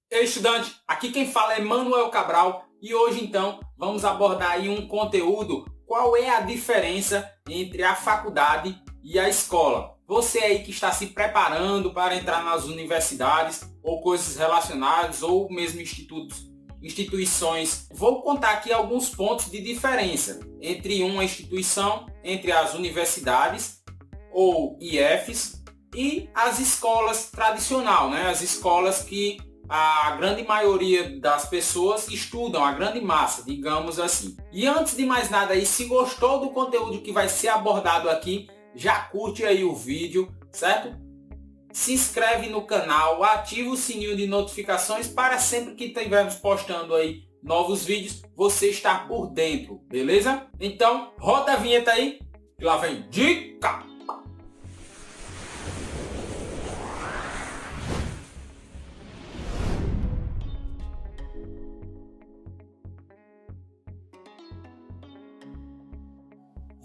Ei, estudante, aqui quem fala é Manuel Cabral e hoje então vamos abordar aí um conteúdo. Qual é a diferença entre a faculdade e a escola? Você aí que está se preparando para entrar nas universidades ou coisas relacionadas ou mesmo instituições, vou contar aqui alguns pontos de diferença entre uma instituição, entre as universidades ou IFs e as escolas tradicionais, né? As escolas que a grande maioria das pessoas estudam, a grande massa, digamos assim. E antes de mais nada aí, se gostou do conteúdo que vai ser abordado aqui, já curte aí o vídeo, certo? Se inscreve no canal, ativa o sininho de notificações para sempre que estivermos postando aí novos vídeos, você estar por dentro, beleza? Então, roda a vinheta aí, que lá vem dica!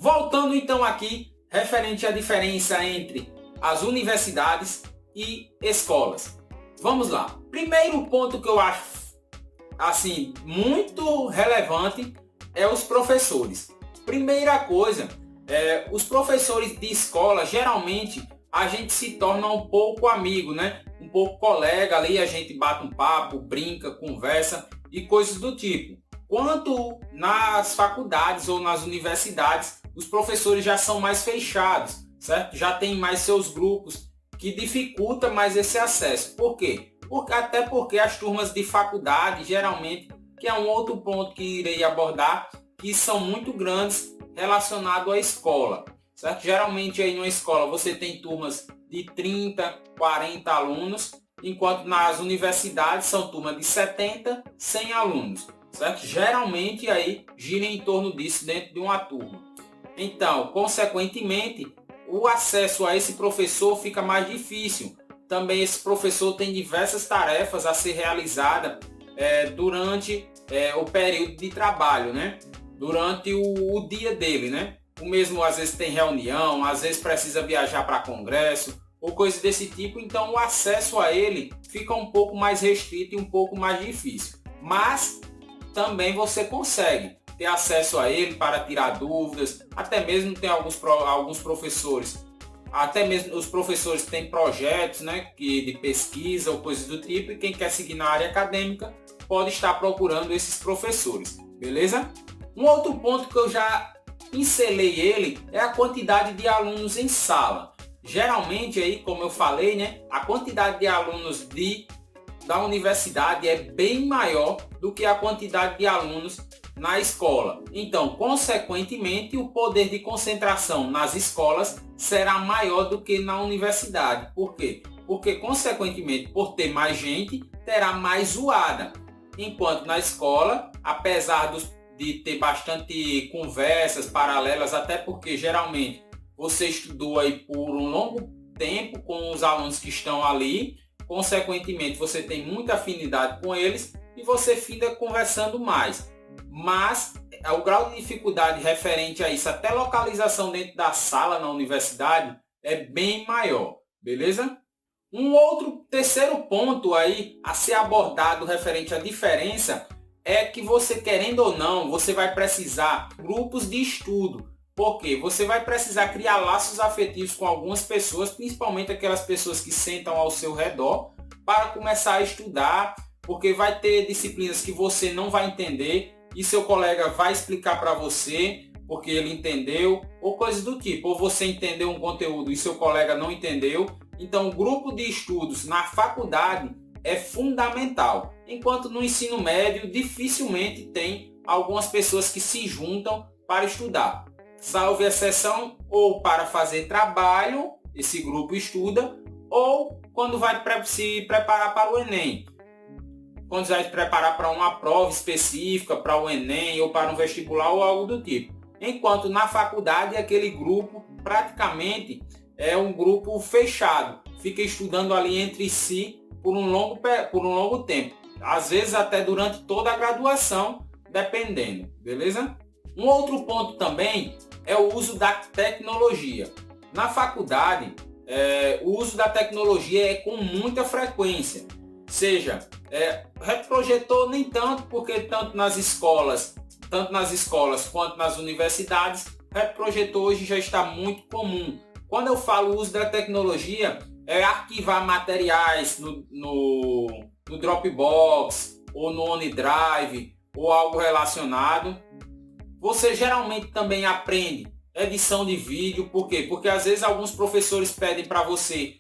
Voltando então aqui, referente à diferença entre as universidades e escolas. Vamos lá. Primeiro ponto que eu acho assim muito relevante é os professores. Primeira coisa, os professores de escola, geralmente a gente se torna um pouco amigo, né? Um pouco colega ali, a gente bate um papo, brinca, conversa e coisas do tipo. Quanto nas faculdades ou nas universidades, os professores já são mais fechados, certo? Já tem mais seus grupos, que dificulta mais esse acesso. Por quê? Até porque as turmas de faculdade, geralmente, que é um outro ponto que irei abordar, que são muito grandes relacionado à escola, certo? Geralmente aí numa escola você tem turmas de 30, 40 alunos, enquanto nas universidades são turmas de 70, 100 alunos, certo? Geralmente aí gira em torno disso dentro de uma turma. Então, consequentemente, o acesso a esse professor fica mais difícil. Também esse professor tem diversas tarefas a ser realizada durante o período de trabalho, né? Durante o dia dele, né? O mesmo às vezes tem reunião, às vezes precisa viajar para congresso ou coisa desse tipo, então o acesso a ele fica um pouco mais restrito e um pouco mais difícil. Mas também você consegue ter acesso a ele para tirar dúvidas, até mesmo tem alguns professores, até mesmo os professores têm projetos, né, de pesquisa ou coisas do tipo, e quem quer seguir na área acadêmica pode estar procurando esses professores, beleza? Um outro ponto que eu já pincelei ele é a quantidade de alunos em sala. Geralmente aí, como eu falei, né, a quantidade de alunos da universidade é bem maior do que a quantidade de alunos na escola. Então, consequentemente, o poder de concentração nas escolas será maior do que na universidade. Por quê? Porque, consequentemente, por ter mais gente, terá mais zoada. Enquanto na escola, apesar de ter bastante conversas paralelas, até porque geralmente você estudou aí por um longo tempo com os alunos que estão ali, consequentemente você tem muita afinidade com eles e você fica conversando mais. Mas o grau de dificuldade referente a isso, até localização dentro da sala na universidade, é bem maior, beleza? Um outro terceiro ponto aí a ser abordado referente à diferença é que você, querendo ou não, você vai precisar de grupos de estudo. Porque você vai precisar criar laços afetivos com algumas pessoas, principalmente aquelas pessoas que sentam ao seu redor, para começar a estudar, porque vai ter disciplinas que você não vai entender e seu colega vai explicar para você porque ele entendeu, ou coisas do tipo, ou você entendeu um conteúdo e seu colega não entendeu. Então, o grupo de estudos na faculdade é fundamental, enquanto no ensino médio dificilmente tem algumas pessoas que se juntam para estudar. Salve exceção, ou para fazer trabalho, esse grupo estuda, ou quando vai se preparar para o Enem. Quando vai se preparar para uma prova específica, para o Enem ou para um vestibular ou algo do tipo. Enquanto na faculdade aquele grupo praticamente é um grupo fechado, fica estudando ali entre si por um longo tempo. Às vezes até durante toda a graduação, dependendo, beleza? Um outro ponto também é o uso da tecnologia. Na faculdade, o uso da tecnologia é com muita frequência, seja Retrojetor nem tanto, porque tanto nas escolas quanto nas universidades, retrojetor hoje já está muito comum. Quando eu falo uso da tecnologia, é arquivar materiais no Dropbox ou no OneDrive ou algo relacionado. Você geralmente também aprende edição de vídeo. Por quê? Porque às vezes alguns professores pedem para você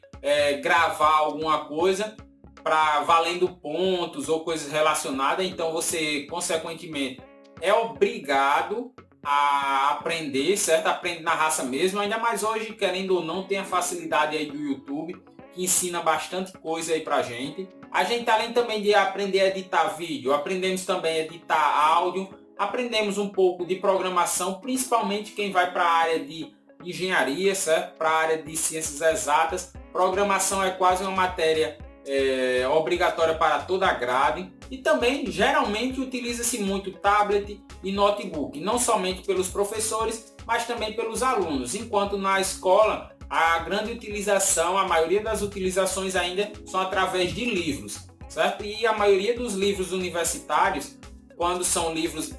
gravar alguma coisa para valendo pontos ou coisas relacionadas, então você consequentemente é obrigado a aprender, certo? Aprende na raça mesmo, ainda mais hoje, querendo ou não, tem a facilidade aí do YouTube, que ensina bastante coisa aí pra gente. A gente, além também de aprender a editar vídeo, aprendemos também a editar áudio, aprendemos um pouco de programação, principalmente quem vai para a área de engenharia, certo? Para a área de ciências exatas. Programação é quase uma matéria obrigatória para toda a grade. E também, geralmente, utiliza-se muito tablet e notebook, não somente pelos professores, mas também pelos alunos. Enquanto na escola, a grande utilização, a maioria das utilizações ainda são através de livros, certo? E a maioria dos livros universitários, quando são livros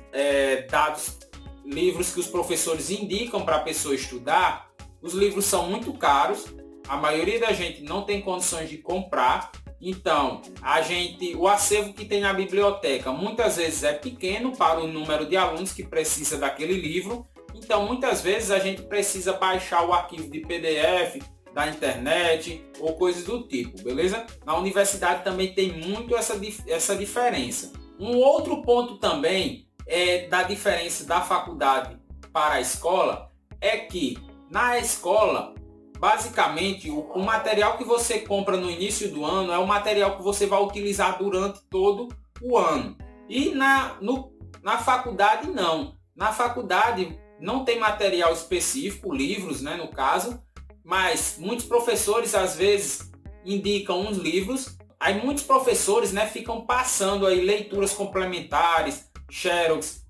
livros que os professores indicam para a pessoa estudar, os livros são muito caros, a maioria da gente não tem condições de comprar. Então, o acervo que tem na biblioteca muitas vezes é pequeno para o número de alunos que precisa daquele livro. Então, muitas vezes a gente precisa baixar o arquivo de PDF da internet ou coisas do tipo, beleza? Na universidade também tem muito essa diferença. Um outro ponto também da diferença da faculdade para a escola é que na escola, basicamente, o material que você compra no início do ano é o material que você vai utilizar durante todo o ano. E na faculdade não. Na faculdade não tem material específico, livros, né, no caso, mas muitos professores às vezes indicam uns livros. Aí muitos professores, né, ficam passando aí leituras complementares, xerox,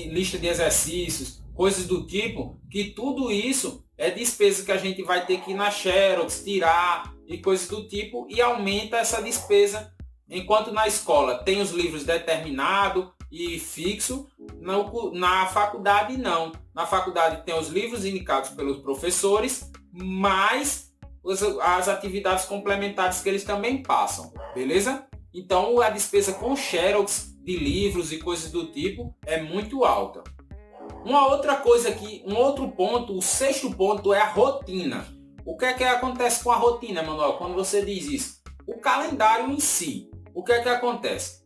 lista de exercícios, coisas do tipo, que tudo isso é despesa que a gente vai ter que ir na xerox, tirar e coisas do tipo, e aumenta essa despesa. Enquanto na escola tem os livros determinado e fixo, na faculdade não. Na faculdade tem os livros indicados pelos professores, mais as atividades complementares que eles também passam, beleza? Então a despesa com xerox de livros e coisas do tipo é muito alta. Uma outra coisa aqui, um outro ponto, o sexto ponto é a rotina. O que é que acontece com a rotina, Manuel, quando você diz isso? O calendário em si. O que é que acontece?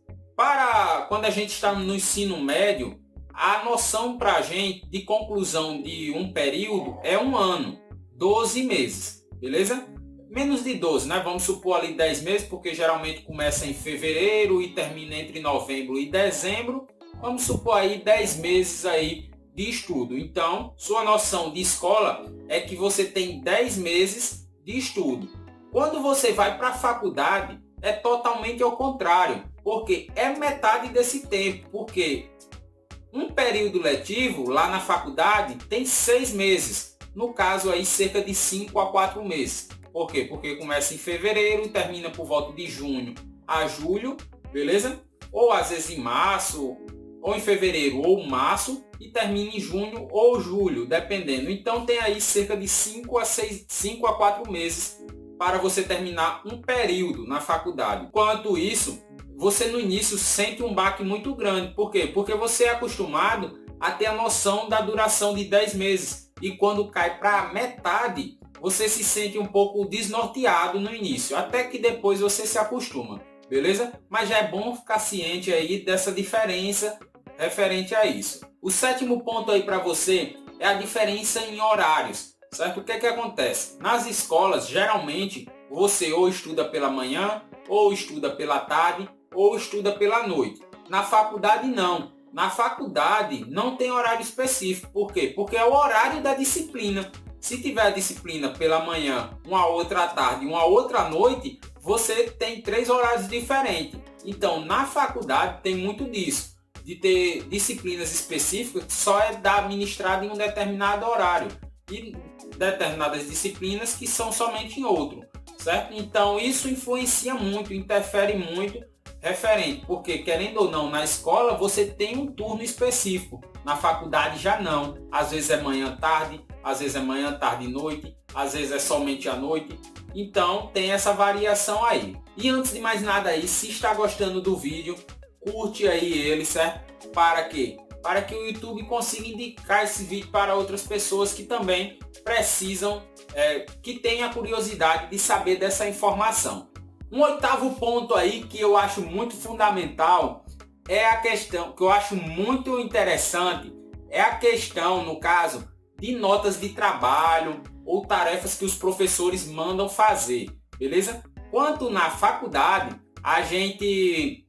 Quando a gente está no ensino médio, a noção para a gente de conclusão de um período é um ano, 12 meses, beleza? Menos de 12, né? Vamos supor ali 10 meses, porque geralmente começa em fevereiro e termina entre novembro e dezembro. Vamos supor aí 10 meses aí de estudo. Então, sua noção de escola é que você tem 10 meses de estudo. Quando você vai para a faculdade, é totalmente ao contrário, porque é metade desse tempo, porque um período letivo lá na faculdade tem 6 meses, no caso aí cerca de 5 a 4 meses. Por quê? Porque começa em fevereiro e termina por volta de junho a julho, beleza? Ou às vezes em março, ou em fevereiro ou março, e termina em junho ou julho, dependendo. Então tem aí cerca de 5 a 4 meses para você terminar um período na faculdade. Enquanto isso, você no início sente um baque muito grande. Por quê? Porque você é acostumado a ter a noção da duração de 10 meses. E quando cai para a metade, você se sente um pouco desnorteado no início, até que depois você se acostuma, beleza? Mas já é bom ficar ciente aí dessa diferença referente a isso. O sétimo ponto aí para você é a diferença em horários, certo? O que é que acontece? Nas escolas, geralmente, você ou estuda pela manhã, ou estuda pela tarde, ou estuda pela noite. Na faculdade, não. Na faculdade, não tem horário específico. Por quê? Porque é o horário da disciplina. Se tiver a disciplina pela manhã, uma outra à tarde, uma outra à noite, você tem 3 horários diferentes. Então, na faculdade, tem muito disso, de ter disciplinas específicas que só é administrada em um determinado horário e determinadas disciplinas que são somente em outro, certo? Então, isso influencia muito, interfere muito referente, porque querendo ou não, na escola você tem um turno específico, na faculdade já não. Às vezes é manhã, tarde, às vezes é manhã, tarde e noite, às vezes é somente à noite. Então tem essa variação aí. E antes de mais nada aí, se está gostando do vídeo, curte aí ele, certo? Para quê? Para que o YouTube consiga indicar esse vídeo para outras pessoas que também precisam, que tenham a curiosidade de saber dessa informação. Um oitavo ponto aí que eu acho muito fundamental é a questão, que eu acho muito interessante, é a questão, no caso, de notas de trabalho ou tarefas que os professores mandam fazer, beleza? Quanto na faculdade, a gente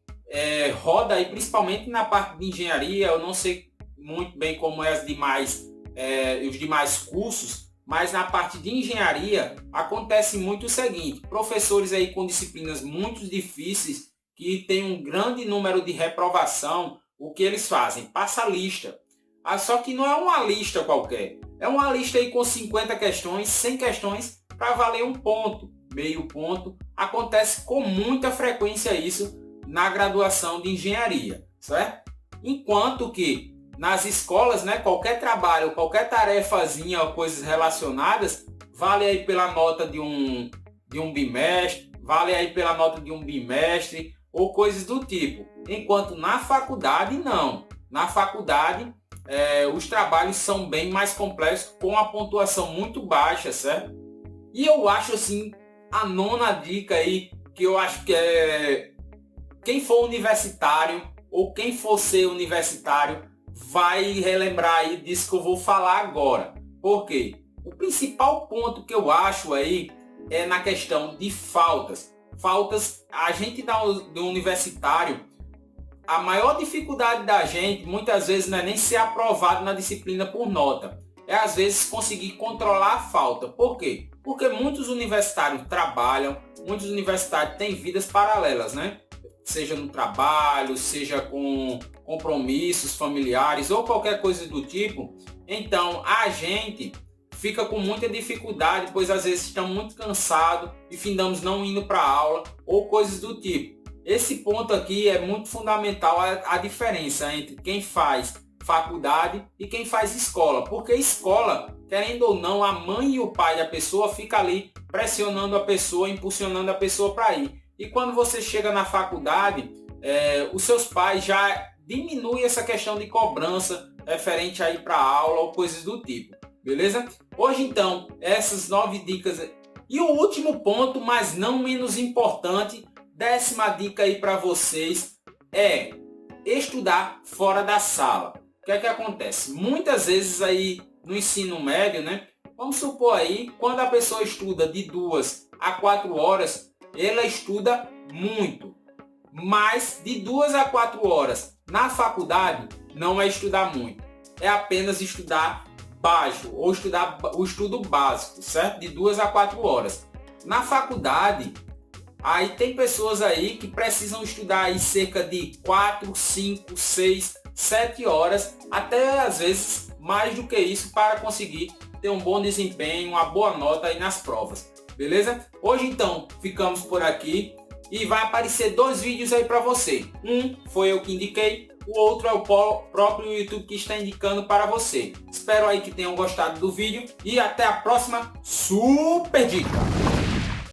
roda aí, principalmente na parte de engenharia, eu não sei muito bem como é os demais cursos, mas na parte de engenharia acontece muito o seguinte: professores aí com disciplinas muito difíceis, que tem um grande número de reprovação, o que eles fazem? Passa a lista. Só que não é uma lista qualquer, é uma lista aí com 50 questões, 100 questões para valer um ponto, meio ponto. Acontece com muita frequência isso na graduação de engenharia, certo? Enquanto que nas escolas, né, qualquer trabalho, qualquer tarefazinha, coisas relacionadas, vale aí pela nota de um bimestre, vale aí pela nota de um bimestre ou coisas do tipo. Enquanto na faculdade não. Na faculdade os trabalhos são bem mais complexos, com a pontuação muito baixa, certo? E eu acho assim, a nona dica aí, que eu acho que é quem for universitário ou quem for ser universitário vai relembrar aí disso que eu vou falar agora. Por quê? O principal ponto que eu acho aí é na questão de faltas. Faltas, a gente do universitário, a maior dificuldade da gente muitas vezes não é nem ser aprovado na disciplina por nota. É às vezes conseguir controlar a falta. Por quê? Porque muitos universitários trabalham, muitos universitários têm vidas paralelas, né? Seja no trabalho, seja com compromissos familiares ou qualquer coisa do tipo. Então a gente fica com muita dificuldade, pois às vezes estamos muito cansados e findamos não indo para a aula ou coisas do tipo. Esse ponto aqui é muito fundamental, a diferença entre quem faz faculdade e quem faz escola. Porque escola, querendo ou não, a mãe e o pai da pessoa fica ali pressionando a pessoa, impulsionando a pessoa para ir. E quando você chega na faculdade, os seus pais já diminuem essa questão de cobrança referente a ir para a aula ou coisas do tipo. Beleza? Hoje então, essas 9 dicas. E o último ponto, mas não menos importante, 10ª dica aí para vocês é estudar fora da sala. O que é que acontece? Muitas vezes aí no ensino médio, né? Vamos supor aí, quando a pessoa estuda de 2 a 4 horas, ela estuda muito. Mas de 2 a 4 horas na faculdade não é estudar muito. É apenas estudar baixo ou estudar o estudo básico, certo? De 2 a 4 horas. Na faculdade, aí tem pessoas aí que precisam estudar aí cerca de 4, 5, 6, 7 horas, até às vezes mais do que isso, para conseguir ter um bom desempenho, uma boa nota aí nas provas. Beleza? Hoje então ficamos por aqui e vai aparecer 2 vídeos aí para você. Um foi eu que indiquei, o outro é o próprio YouTube que está indicando para você. Espero aí que tenham gostado do vídeo e até a próxima super dica!